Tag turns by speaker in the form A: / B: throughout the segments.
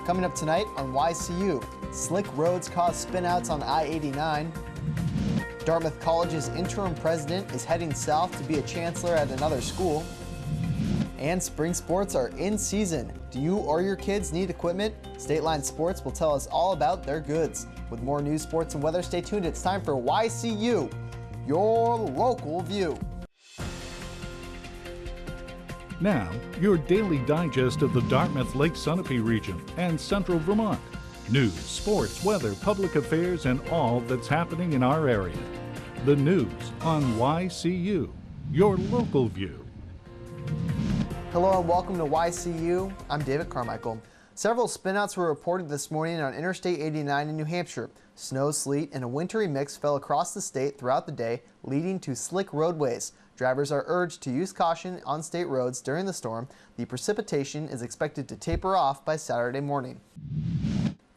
A: Coming up tonight on YCU, slick roads cause spinouts on I-89. Dartmouth College's interim president is heading south to be a chancellor at another school. And spring sports are in season. Do you or your kids need equipment? State Line Sports will tell us all about their goods. With more news, sports, and weather, stay tuned. It's time for YCU, your local view.
B: Now, your daily digest of the Dartmouth Lake Sunapee region and central Vermont. News, sports, weather, public affairs, and all that's happening in our area. The news on YCU, your local view.
A: Hello and welcome to YCU. I'm David Carmichael. Several spinouts were reported this morning on Interstate 89 in New Hampshire. Snow, sleet, and a wintry mix fell across the state throughout the day, leading to slick roadways. Drivers are urged to use caution on state roads during the storm. The precipitation is expected to taper off by Saturday morning.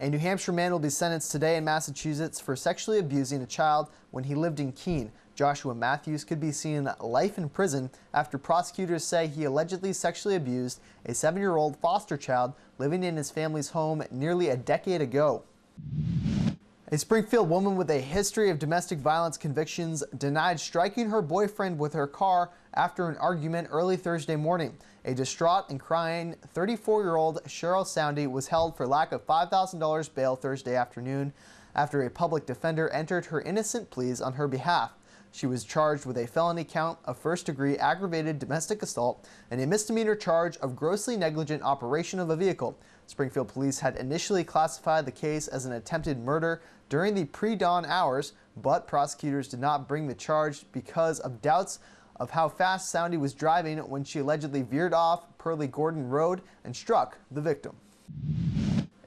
A: A New Hampshire man will be sentenced today in Massachusetts for sexually abusing a child when he lived in Keene. Joshua Matthews could be seeing life in prison after prosecutors say he allegedly sexually abused a 7-year-old foster child living in his family's home nearly a decade ago. A Springfield woman with a history of domestic violence convictions denied striking her boyfriend with her car after an argument early Thursday morning. A distraught and crying 34-year-old Cheryl Soundy was held for lack of $5,000 bail Thursday afternoon after a public defender entered her innocent pleas on her behalf. She was charged with a felony count of first-degree aggravated domestic assault and a misdemeanor charge of grossly negligent operation of a vehicle. Springfield police had initially classified the case as an attempted murder during the pre-dawn hours, but prosecutors did not bring the charge because of doubts of how fast Soundy was driving when she allegedly veered off Pearly Gordon Road and struck the victim.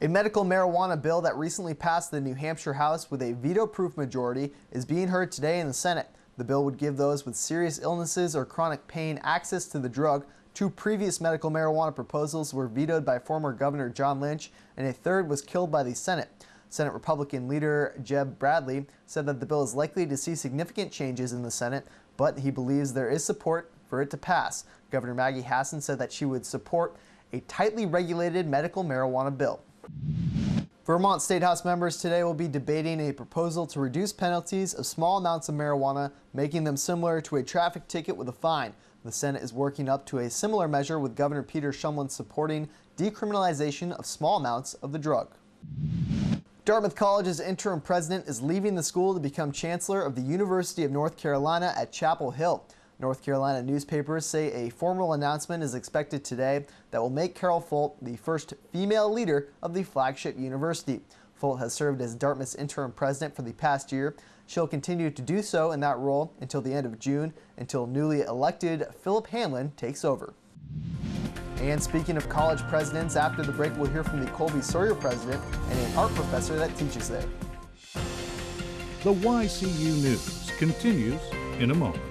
A: A medical marijuana bill that recently passed the New Hampshire House with a veto-proof majority is being heard today in the Senate. The bill would give those with serious illnesses or chronic pain access to the drug. 2 previous medical marijuana proposals were vetoed by former Governor John Lynch, and a third was killed by the Senate. Senate Republican leader Jeb Bradley said that the bill is likely to see significant changes in the Senate, but he believes there is support for it to pass. Governor Maggie Hassan said that she would support a tightly regulated medical marijuana bill. Vermont State House members today will be debating a proposal to reduce penalties of small amounts of marijuana, making them similar to a traffic ticket with a fine. The Senate is working up to a similar measure, with Governor Peter Shumlin supporting decriminalization of small amounts of the drug. Dartmouth College's interim president is leaving the school to become chancellor of the University of North Carolina at Chapel Hill. North Carolina newspapers say a formal announcement is expected today that will make Carol Folt the first female leader of the flagship university. Folt has served as Dartmouth's interim president for the past year. She'll continue to do so in that role until the end of June, until newly elected Philip Hanlon takes over. And speaking of college presidents, after the break we'll hear from the Colby Sawyer president and an art professor that teaches there.
B: The YCU News continues in a moment.